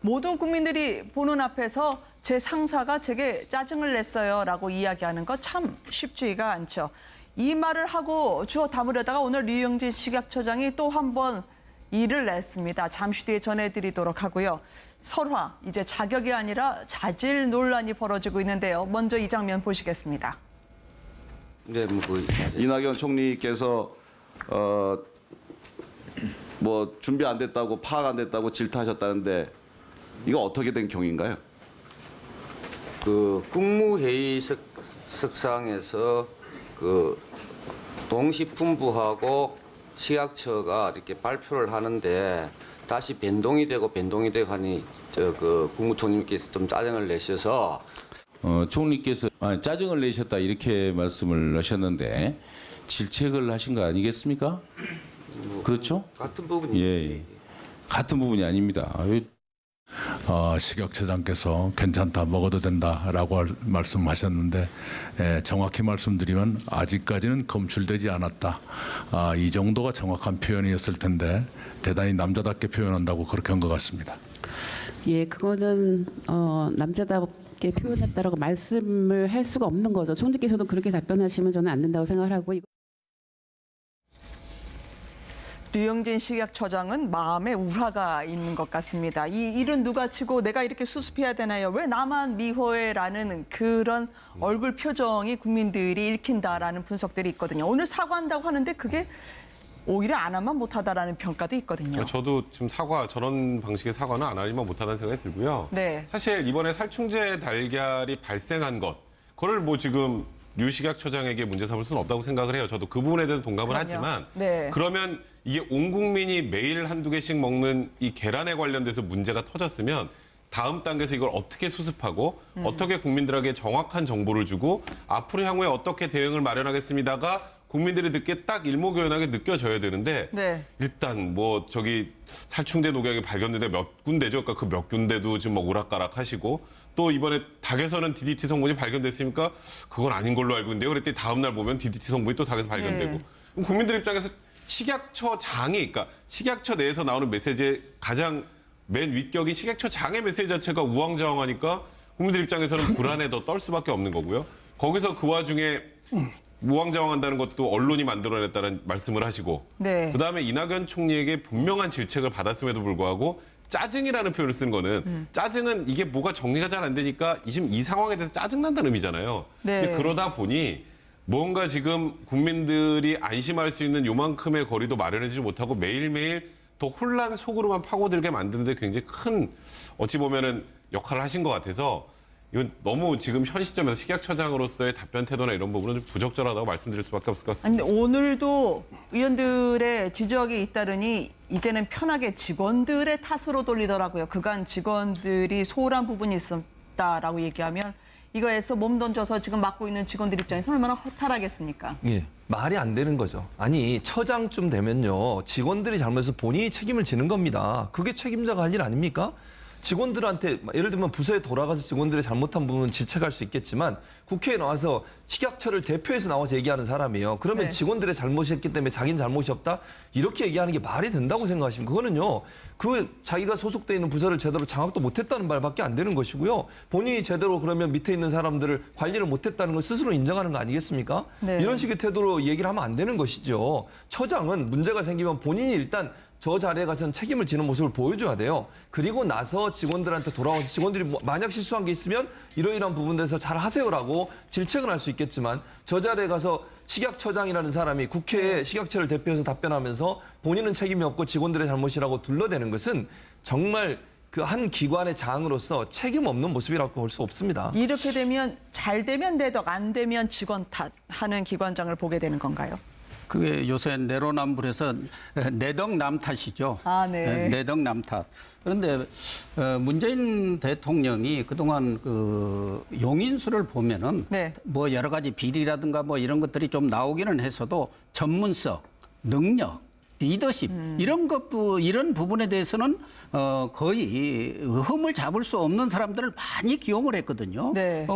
모든 국민들이 보는 앞에서 제 상사가 제게 짜증을 냈어요라고 이야기하는 거 참 쉽지가 않죠. 이 말을 하고 주워 담으려다가 오늘 류영진 식약처장이 또 한 번 일을 냈습니다. 잠시 뒤에 전해드리도록 하고요. 설화, 이제 자격이 아니라 자질 논란이 벌어지고 있는데요. 먼저 이 장면 보시겠습니다. 네, 이낙연 총리께서 뭐 준비 안 됐다고 파악 안 됐다고 질타하셨다는데 이거 어떻게 된 경위인가요? 그 국무회의석상에서 그 동식품부하고 식약처가 이렇게 발표를 하는데 다시 변동이 되고 하니 그 국무총리께서 좀 짜증을 내셔서 총리께서 짜증을 내셨다 이렇게 말씀을 하셨는데 질책을 하신 거 아니겠습니까? 그렇죠? 같은 부분이 예, 같은 부분이 아닙니다. 식약처장께서 괜찮다 먹어도 된다라고 말씀하셨는데 정확히 말씀드리면 아직까지는 검출되지 않았다. 이 정도가 정확한 표현이었을 텐데 대단히 남자답게 표현한다고 그렇게 한 것 같습니다. 예, 그거는 남자답게 표현했다라고 말씀을 할 수가 없는 거죠. 총리께서도 그렇게 답변하시면 저는 안 된다고 생각을 하고. 류영진 식약처장은 마음에 우화가 있는 것 같습니다. 이 일은 누가 치고 내가 이렇게 수습해야 되나요? 왜 나만 미워해라는 그런 얼굴 표정이 국민들이 읽힌다라는 분석들이 있거든요. 오늘 사과한다고 하는데 그게 오히려 안 하면 못하다라는 평가도 있거든요. 저도 지금 저런 방식의 사과는 안 하면 못하다는 생각이 들고요. 네. 사실 이번에 살충제 달걀이 발생한 것, 그걸 뭐 지금 류 식약처장에게 문제 삼을 수는 없다고 생각을 해요. 저도 그 부분에 대해서 동감을 그럼요. 하지만 네. 그러면 이게 온 국민이 매일 한두 개씩 먹는 이 계란에 관련돼서 문제가 터졌으면 다음 단계에서 이걸 어떻게 수습하고 어떻게 국민들에게 정확한 정보를 주고 앞으로 향후에 어떻게 대응을 마련하겠습니다가 국민들이 듣기에 딱 일목요연하게 느껴져야 되는데 네. 일단 뭐 저기 살충제 녹약이 발견된 데 몇 군데죠. 그러니까 그 몇 군데도 지금 뭐 오락가락 하시고 또 이번에 닭에서는 DDT 성분이 발견됐으니까 그건 아닌 걸로 알고 있는데요. 그랬더니 다음 날 보면 DDT 성분이 또 닭에서 발견되고. 네. 그럼 국민들 입장에서 식약처장이 그러니까 식약처 내에서 나오는 메시지의 가장 맨 윗격인 식약처장의 메시지 자체가 우왕좌왕하니까 국민들 입장에서는 불안에 더 떨 수밖에 없는 거고요. 거기서 그 와중에 우왕좌왕한다는 것도 언론이 만들어냈다는 말씀을 하시고 네. 그다음에 이낙연 총리에게 분명한 질책을 받았음에도 불구하고 짜증이라는 표현을 쓰는 거는 짜증은 이게 뭐가 정리가 잘 안 되니까 지금 이 상황에 대해서 짜증난다는 의미잖아요. 네. 근데 그러다 보니 뭔가 지금 국민들이 안심할 수 있는 요만큼의 거리도 마련해주지 못하고 매일매일 더 혼란 속으로만 파고들게 만드는데 굉장히 큰 어찌 보면은 역할을 하신 것 같아서 이건 너무 지금 현 시점에서 식약처장으로서의 답변 태도나 이런 부분은 좀 부적절하다고 말씀드릴 수밖에 없을 것 아니, 같습니다. 근데 오늘도 의원들의 지적이 잇따르니 이제는 편하게 직원들의 탓으로 돌리더라고요. 그간 직원들이 소홀한 부분이 있었다라고 얘기하면 이거에서 몸 던져서 지금 맡고 있는 직원들 입장에서 얼마나 허탈하겠습니까? 예, 말이 안 되는 거죠. 아니, 처장쯤 되면요, 직원들이 잘못해서 본인이 책임을 지는 겁니다. 그게 책임자가 할 일 아닙니까? 직원들한테 예를 들면 부서에 돌아가서 직원들의 잘못한 부분은 질책할 수 있겠지만 국회에 나와서 식약처를 대표해서 나와서 얘기하는 사람이에요. 그러면 네. 직원들의 잘못이 했기 때문에 자기는 잘못이 없다? 이렇게 얘기하는 게 말이 된다고 생각하시면 그거는요. 그 자기가 소속돼 있는 부서를 제대로 장악도 못했다는 말밖에 안 되는 것이고요. 본인이 제대로 그러면 밑에 있는 사람들을 관리를 못했다는 걸 스스로 인정하는 거 아니겠습니까? 네. 이런 식의 태도로 얘기를 하면 안 되는 것이죠. 처장은 문제가 생기면 본인이 일단 저 자리에 가서는 책임을 지는 모습을 보여줘야 돼요. 그리고 나서 직원들한테 돌아와서 직원들이 만약 실수한 게 있으면 이러이러한 부분에서 잘 하세요라고 질책을 할 수 있겠지만 저 자리에 가서 식약처장이라는 사람이 국회에 식약처를 대표해서 답변하면서 본인은 책임이 없고 직원들의 잘못이라고 둘러대는 것은 정말 그 한 기관의 장으로서 책임 없는 모습이라고 볼 수 없습니다. 이렇게 되면 잘 되면 내덕, 안 되면 직원 탓하는 기관장을 보게 되는 건가요? 그게 요새 내로남불에서 내덕남 탓이죠. 아, 네. 내덕남 탓. 그런데 문재인 대통령이 그동안 그 용인수를 보면은 네. 뭐 여러 가지 비리라든가 뭐 이런 것들이 좀 나오기는 했어도 전문성, 능력, 리더십 이런 부분에 대해서는 거의 흠을 잡을 수 없는 사람들을 많이 기용을 했거든요. 네.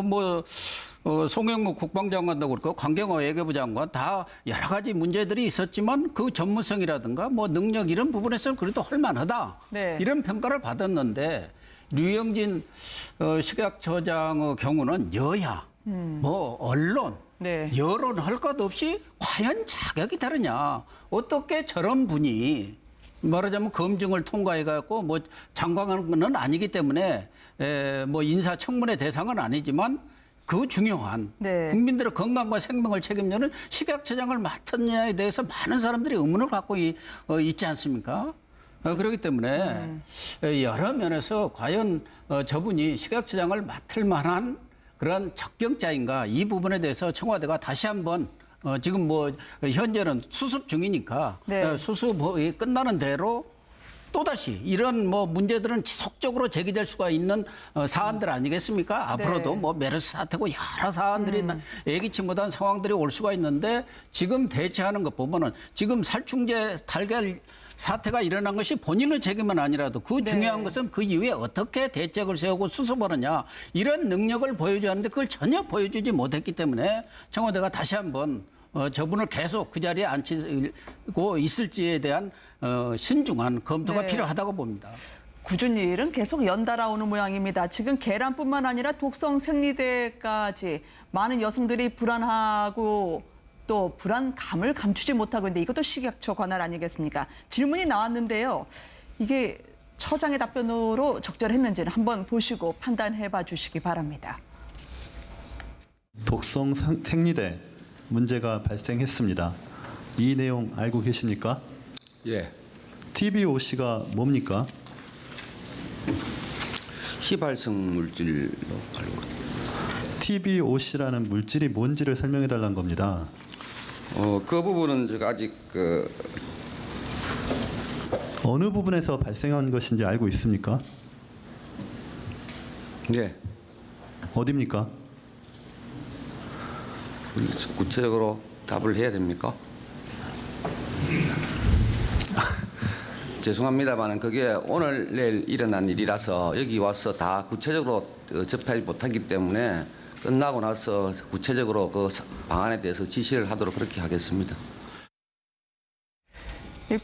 송영무 국방장관도 그렇고 강경화 외교부 장관 다 여러 가지 문제들이 있었지만 그 전문성이라든가 뭐 능력 이런 부분에서는 그래도 할 만하다. 네. 이런 평가를 받았는데 류영진 식약처장의 경우는 여야, 뭐 언론, 네. 여론 할 것 없이 과연 자격이 다르냐? 어떻게 저런 분이 말하자면 검증을 통과해갖고 뭐 장관은 아니기 때문에 뭐 인사청문회 대상은 아니지만 그 중요한 네. 국민들의 건강과 생명을 책임지는 식약처장을 맡았냐에 대해서 많은 사람들이 의문을 갖고 있지 않습니까? 그렇기 때문에 여러 면에서 과연 저분이 식약처장을 맡을 만한 그런 적격자인가 이 부분에 대해서 청와대가 다시 한번 지금 뭐 현재는 수습 중이니까 네. 수습이 끝나는 대로 또다시 이런 뭐 문제들은 지속적으로 제기될 수가 있는 사안들 아니겠습니까? 앞으로도 네. 뭐 메르스 사태고 여러 사안들이 예기치 못한 상황들이 올 수가 있는데 지금 대처하는 것 보면은 지금 살충제 달걀 사태가 일어난 것이 본인의 책임은 아니라도 그 네. 중요한 것은 그 이후에 어떻게 대책을 세우고 수습하느냐 이런 능력을 보여줘야 하는데 그걸 전혀 보여주지 못했기 때문에 청와대가 다시 한번 저분을 계속 그 자리에 앉히고 있을지에 대한 신중한 검토가 네. 필요하다고 봅니다. 굳은 일은 계속 연달아 오는 모양입니다. 지금 계란뿐만 아니라 독성 생리대까지 많은 여성들이 불안하고 또 불안감을 감추지 못하고 있는데 이것도 식약처 관할 아니겠습니까? 질문이 나왔는데요. 이게 처장의 답변으로 적절했는지는 한번 보시고 판단해 봐 주시기 바랍니다. 독성 생리대 문제가 발생했습니다. 이 내용 알고 계십니까? 예. TBOC가 뭡니까? 휘발성 물질로 알고 있습니다. TBOC라는 물질이 뭔지를 설명해 달라는 겁니다. 그 부분은 제가 아직 어느 부분에서 발생한 것인지 알고 있습니까? 네. 어디입니까? 구체적으로 답을 해야 됩니까? 죄송합니다만 그게 오늘 내일 일어난 일이라서 여기 와서 다 구체적으로 접하지 못하기 때문에 끝나고 나서 구체적으로 그 방안에 대해서 지시를 하도록 그렇게 하겠습니다.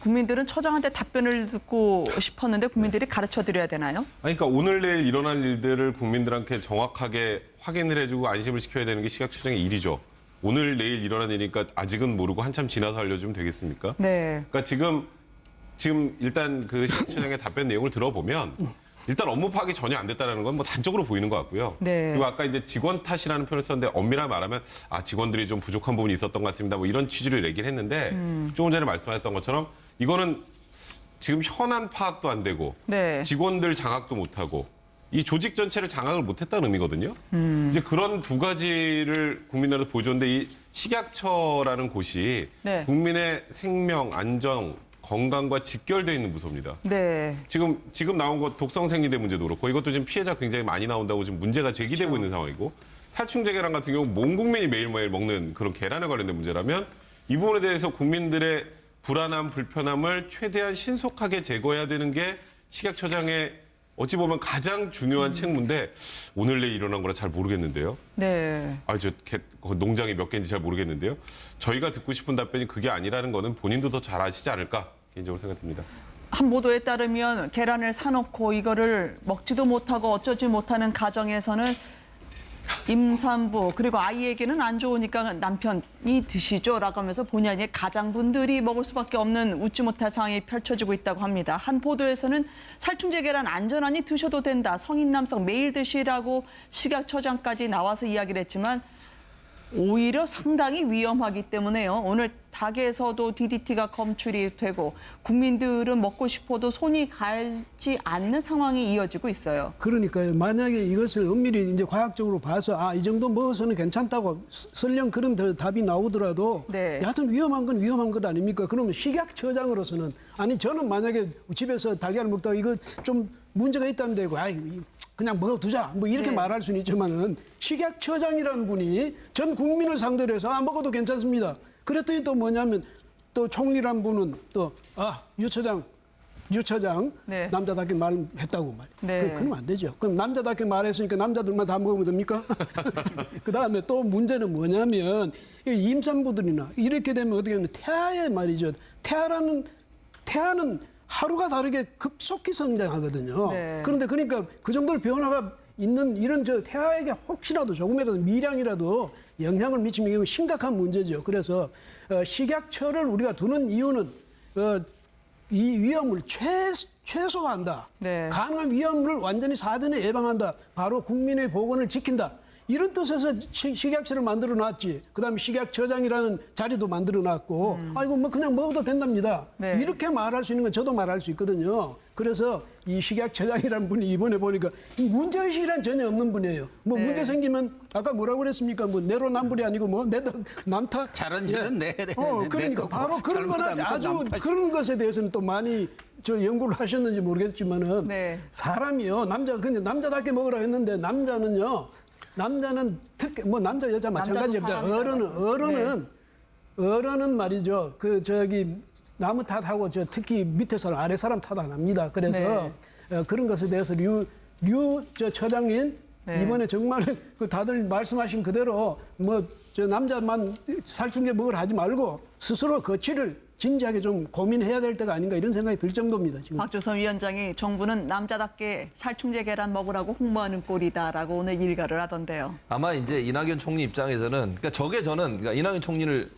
국민들은 처장한테 답변을 듣고 싶었는데 국민들이 가르쳐 드려야 되나요? 아니, 그러니까 오늘 내일 일어날 일들을 국민들한테 정확하게 확인을 해주고 안심을 시켜야 되는 게 식약처장의 일이죠. 오늘 내일 일어난 일이니까 아직은 모르고 한참 지나서 알려주면 되겠습니까? 네. 그러니까 지금 일단 그 식약처장의 답변 내용을 들어보면 일단 업무 파악이 전혀 안 됐다는 건 뭐 단적으로 보이는 것 같고요. 네. 그리고 아까 이제 직원 탓이라는 표현을 썼는데 엄밀하게 말하면 직원들이 좀 부족한 부분이 있었던 것 같습니다. 뭐 이런 취지로 얘기를 했는데 조금 전에 말씀하셨던 것처럼 이거는 지금 현안 파악도 안 되고 네. 직원들 장악도 못하고 이 조직 전체를 장악을 못했다는 의미거든요. 이제 그런 두 가지를 국민들한테 보여줬는데 이 식약처라는 곳이 네. 국민의 생명, 안전, 건강과 직결되어 있는 부서입니다. 네. 지금 나온 것 독성 생리대 문제도 그렇고 이것도 지금 피해자 굉장히 많이 나온다고 지금 문제가 제기되고 있는 상황이고 살충제 계란 같은 경우 온 국민이 매일매일 먹는 그런 계란에 관련된 문제라면 이 부분에 대해서 국민들의 불안함, 불편함을 최대한 신속하게 제거해야 되는 게 식약처장의 어찌 보면 가장 중요한 책무인데 오늘 내일 일어난 거라 잘 모르겠는데요. 네. 농장이 몇 개인지 잘 모르겠는데요. 저희가 듣고 싶은 답변이 그게 아니라는 거는 본인도 더 잘 아시지 않을까 개인적으로 생각됩니다. 한 보도에 따르면 계란을 사놓고 이거를 먹지도 못하고 어쩌지 못하는 가정에서는 임산부 그리고 아이에게는 안 좋으니까 남편이 드시죠라고 하면서 본의 아니게 가장분들이 먹을 수밖에 없는 웃지 못할 상황이 펼쳐지고 있다고 합니다. 한 보도에서는 살충제 계란 안전하니 드셔도 된다. 성인 남성 매일 드시라고 식약처장까지 나와서 이야기를 했지만 오히려 상당히 위험하기 때문에요. 오늘 닭에서도 DDT가 검출이 되고 국민들은 먹고 싶어도 손이 가지 않는 상황이 이어지고 있어요. 그러니까요. 만약에 이것을 엄밀히 이제 과학적으로 봐서 이 정도 먹어서는 괜찮다고 설령 그런 답이 나오더라도 네. 여하튼 위험한 건 위험한 것 아닙니까? 그러면 식약처장으로서는 저는 만약에 집에서 달걀을 먹다가 이거 좀 문제가 있다는데 그냥 먹어두자 뭐 이렇게 네. 말할 수는 있지만은 식약처장이라는 분이 전 국민을 상대로 해서 먹어도 괜찮습니다. 그랬더니 또 뭐냐면 또 총리란 분은 또 유처장 네. 남자답게 말했다고 말이에요. 네. 그러면 안 되죠. 그럼 남자답게 말했으니까 남자들만 다 먹으면 됩니까? 그다음에 또 문제는 뭐냐면 임산부들이나 이렇게 되면 어떻게 하면 태아에 말이죠. 태아는 하루가 다르게 급속히 성장하거든요. 네. 그런데 그러니까 그 정도로 변화가 있는 이런 저 태아에게 혹시라도 조금이라도 미량이라도 영향을 미치면 이건 심각한 문제죠. 그래서 식약처를 우리가 두는 이유는 이 위험을 최소화한다. 네. 가능한 위험을 완전히 사전에 예방한다. 바로 국민의 보건을 지킨다. 이런 뜻에서 식약처를 만들어 놨지. 그다음에 식약처장이라는 자리도 만들어 놨고, 아이고 뭐 그냥 먹어도 된답니다. 네. 이렇게 말할 수 있는 건 저도 말할 수 있거든요. 그래서 이 식약처장이라는 분이 이번에 보니까 문제의식이란 전혀 없는 분이에요. 뭐 네. 문제 생기면 아까 뭐라고 그랬습니까? 뭐 내로남불이 아니고 뭐 내도 남탓. 잘한 일은 네. 그러니까 바로 그런 거는 아주 그런 것에 대해서는 또 많이 저 연구를 하셨는지 모르겠지만은 네. 사람이요 그냥 남자답게 먹으라 했는데 남자는 특히 뭐 남자 여자 마찬가지입니다. 사람이라고 어른은 말이죠. 나무 탓하고 특히 밑에 사람 아래 사람 탓 안 합니다. 그래서 그런 것에 대해서 류 처장님 네. 이번에 정말 다들 말씀하신 그대로 남자만 살충제 먹으라 하지 말고 스스로 거취를 진지하게 좀 고민해야 될 때가 아닌가 이런 생각이 들 정도입니다. 지금. 박주선 위원장이 정부는 남자답게 살충제 계란 먹으라고 홍보하는 꼴이다라고 오늘 일가를 하던데요. 아마 이제 이낙연 총리 입장에서는 그러니까 이낙연 총리를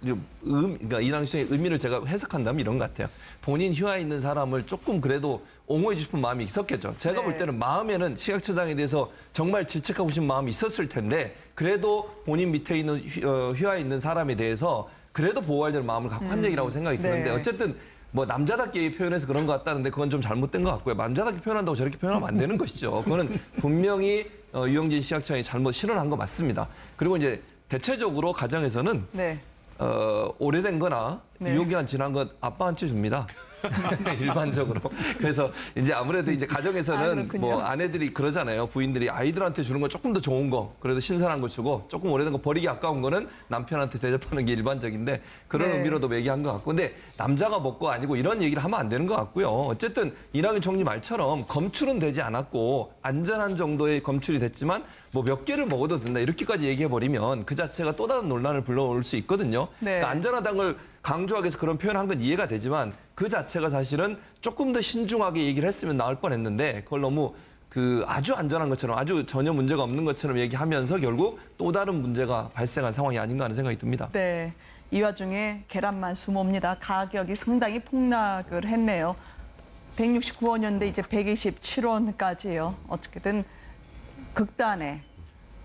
그러니까 이낙연 총리의 의미를 제가 해석한다면 이런 것 같아요. 본인 휘하에 있는 사람을 조금 그래도 옹호해 주고 싶은 마음이 있었겠죠. 제가 볼 때는 마음에는 식약처장에 대해서 정말 질책하고 싶은 마음이 있었을 텐데 그래도 본인 밑에 있는 휘하에 있는 사람에 대해서 그래도 보호해야 될 마음을 갖고 한 얘기라고 생각이 드는데 어쨌든 뭐 남자답게 표현해서 그런 것 같다는데 그건 좀 잘못된 것 같고요. 남자답게 표현한다고 저렇게 표현하면 안 되는 것이죠. 그거는 분명히 유영진 식약처장이 잘못 실현한 거 맞습니다. 그리고 이제 대체적으로 가정에서는 오래된 거나 유효기간 지난 것 아빠한테 줍니다. 일반적으로. 그래서 이제 아무래도 이제 가정에서는 뭐 아내들이 그러잖아요. 부인들이 아이들한테 주는 건 조금 더 좋은 거, 그래도 신선한 거 주고 조금 오래된 거 버리기 아까운 거는 남편한테 대접하는 게 일반적인데 그런 의미로도 얘기한 것 같고. 근데 남자가 먹고 아니고 이런 얘기를 하면 안 되는 것 같고요. 어쨌든 이낙연 총리 말처럼 검출은 되지 않았고 안전한 정도의 검출이 됐지만 뭐 몇 개를 먹어도 된다 이렇게까지 얘기해버리면 그 자체가 또 다른 논란을 불러올 수 있거든요. 그러니까 안전하다는 걸 강조하기 위해서 그런 표현을 한 건 이해가 되지만 그 자체가 사실은 조금 더 신중하게 얘기를 했으면 나을 뻔했는데 그걸 너무 아주 안전한 것처럼 아주 전혀 문제가 없는 것처럼 얘기하면서 결국 또 다른 문제가 발생한 상황이 아닌가 하는 생각이 듭니다. 네, 이 와중에 계란만 수모입니다. 가격이 상당히 폭락을 했네요. 169원이었는데 이제 127원까지예요. 어떻게든 극단의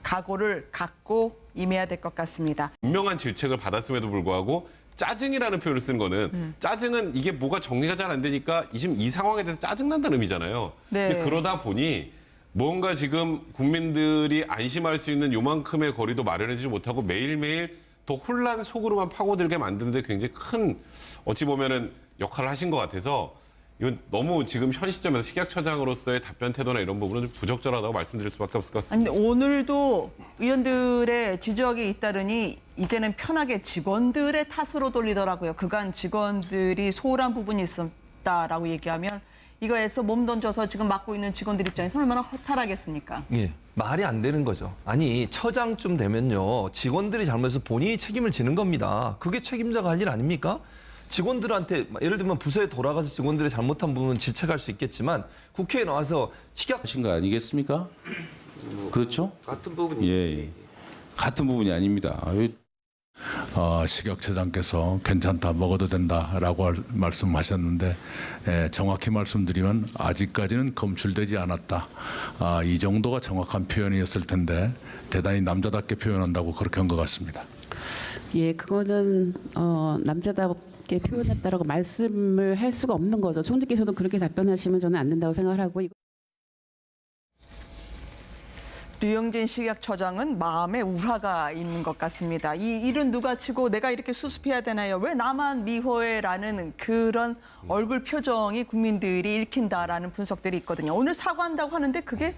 각오를 갖고 임해야 될 것 같습니다. 분명한 질책을 받았음에도 불구하고 짜증이라는 표현을 쓰는 거는 짜증은 이게 뭐가 정리가 잘 안 되니까 지금 이 상황에 대해서 짜증난다는 의미잖아요. 근데 그러다 보니 뭔가 지금 국민들이 안심할 수 있는 요만큼의 거리도 마련해주지 못하고 매일매일 더 혼란 속으로만 파고들게 만드는데 굉장히 큰 어찌 보면은 역할을 하신 것 같아서 이건 너무 지금 현 시점에서 식약처장으로서의 답변 태도나 이런 부분은 좀 부적절하다고 말씀드릴 수밖에 없을 것 같습니다. 근데 오늘도 의원들의 지적이 잇따르니 이제는 편하게 직원들의 탓으로 돌리더라고요. 그간 직원들이 소홀한 부분이 있었다라고 얘기하면 이거에서 몸 던져서 지금 맡고 있는 직원들 입장에서 얼마나 허탈하겠습니까? 예, 말이 안 되는 거죠. 아니 처장쯤 되면요 직원들이 잘못해서 본인이 책임을 지는 겁니다. 그게 책임자가 할 일 아닙니까? 직원들한테 예를 들면 부서에 돌아가서 직원들이 잘못한 부분은 질책할 수 있겠지만 국회에 나와서 하신 거 아니겠습니까? 그렇죠? 같은 부분이 예, 같은 부분이 아닙니다. 식약처장께서 괜찮다 먹어도 된다라고 말씀하셨는데 정확히 말씀드리면 아직까지는 검출되지 않았다. 이 정도가 정확한 표현이었을 텐데 대단히 남자답게 표현한다고 그렇게 한 것 같습니다. 예, 그거는 남자답게 표현했다라고 말씀을 할 수가 없는 거죠. 총리께서도 그렇게 답변하시면 저는 안 된다고 생각을 하고. 류영진 식약처장은 마음에 우화가 있는 것 같습니다. 이 일은 누가 치고 내가 이렇게 수습해야 되나요? 왜 나만 미워해라는 그런 얼굴 표정이 국민들이 읽힌다라는 분석들이 있거든요. 오늘 사과한다고 하는데 그게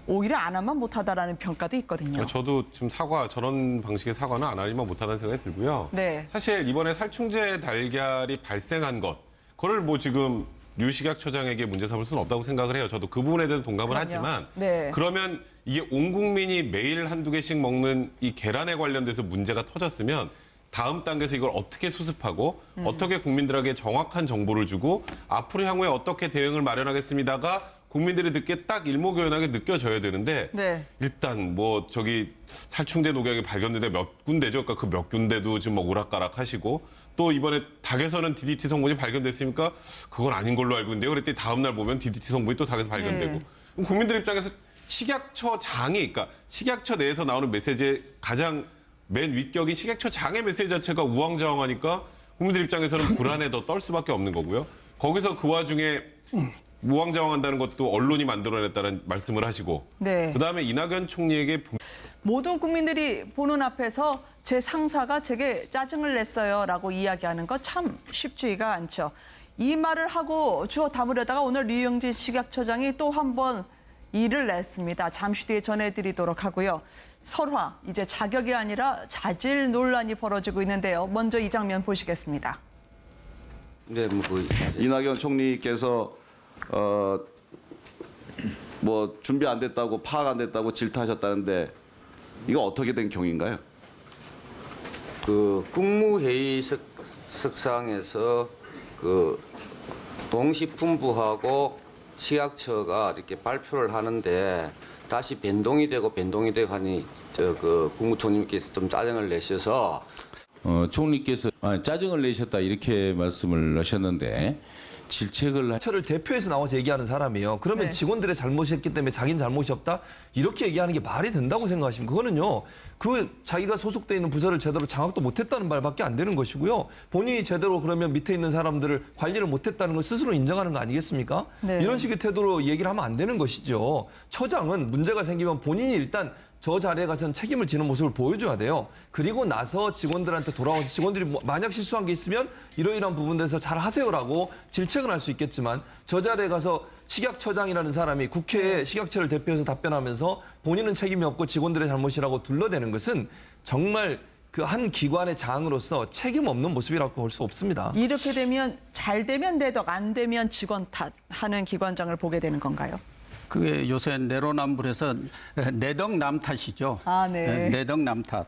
오히려 안 하면 못하다라는 평가도 있거든요. 저도 지금 저런 방식의 사과는 안 하리만 못하다는 생각이 들고요. 네. 사실 이번에 살충제 달걀이 발생한 것, 그걸 뭐 지금 류 식약처장에게 문제 삼을 수는 없다고 생각을 해요. 저도 그 부분에 대해서 동감을 하지만 그러면 이게 온 국민이 매일 한두 개씩 먹는 이 계란에 관련돼서 문제가 터졌으면 다음 단계에서 이걸 어떻게 수습하고 어떻게 국민들에게 정확한 정보를 주고 앞으로 향후에 어떻게 대응을 마련하겠습니다가 국민들이 듣기에 딱 일목요연하게 느껴져야 되는데 네. 일단 뭐 저기 살충제 녹약이 발견된 데 몇 군데죠. 그러니까 그 몇 군데도 지금 뭐 오락가락 하시고 또 이번에 닭에서는 DDT 성분이 발견됐으니까 그건 아닌 걸로 알고 있는데요. 그랬더니 다음 날 보면 DDT 성분이 또 닭에서 발견되고. 네. 그럼 국민들 입장에서 식약처 장이 그러니까 식약처 내에서 나오는 메시지의 가장 맨 윗격인 식약처 장의 메시지 자체가 우왕좌왕하니까 국민들 입장에서는 불안에 더 떨 수밖에 없는 거고요. 거기서 그 와중에 우왕좌왕한다는 것도 언론이 만들어냈다는 말씀을 하시고 네. 그다음에 이낙연 총리에게 모든 국민들이 보는 앞에서 제 상사가 제게 짜증을 냈어요라고 이야기하는 거 참 쉽지가 않죠. 이 말을 하고 주워 담으려다가 오늘 류영진 식약처장이 또 한 번 일을 냈습니다. 잠시 뒤에 전해드리도록 하고요. 설화, 이제 자격이 아니라 자질 논란이 벌어지고 있는데요. 먼저 이 장면 보시겠습니다. 네, 이낙연 총리께서 뭐 준비 안 됐다고 파악 안 됐다고 질타하셨다는데 이거 어떻게 된 경위인가요? 그 국무회의 석상에서 그 동식품부하고 식약처가 이렇게 발표를 하는데 다시 변동이 되고 하니 그 국무총리께서 좀 짜증을 내셔서 총리께서 짜증을 내셨다 이렇게 말씀을 하셨는데 질책을 처를 대표해서 나와서 얘기하는 사람이에요. 그러면 네. 직원들의 잘못이었기 때문에 자기는 잘못이 없다? 이렇게 얘기하는 게 말이 된다고 생각하시면 그거는요. 그 자기가 소속돼 있는 부서를 제대로 장악도 못했다는 말밖에 안 되는 것이고요. 본인이 제대로 그러면 밑에 있는 사람들을 관리를 못했다는 걸 스스로 인정하는 거 아니겠습니까? 네. 이런 식의 태도로 얘기를 하면 안 되는 것이죠. 처장은 문제가 생기면 본인이 일단 저 자리에 가서는 책임을 지는 모습을 보여줘야 돼요. 그리고 나서 직원들한테 돌아와서 직원들이 만약 실수한 게 있으면 이러이러한 부분에서 잘 하세요라고 질책을 할 수 있겠지만 저 자리에 가서 식약처장이라는 사람이 국회에 식약처를 대표해서 답변하면서 본인은 책임이 없고 직원들의 잘못이라고 둘러대는 것은 정말 그 한 기관의 장으로서 책임 없는 모습이라고 볼 수 없습니다. 이렇게 되면 잘 되면 내덕, 안 되면 직원 탓하는 기관장을 보게 되는 건가요? 그게 요새 내로남불에서 내덕 남 탓이죠. 아, 네. 내덕 남 탓.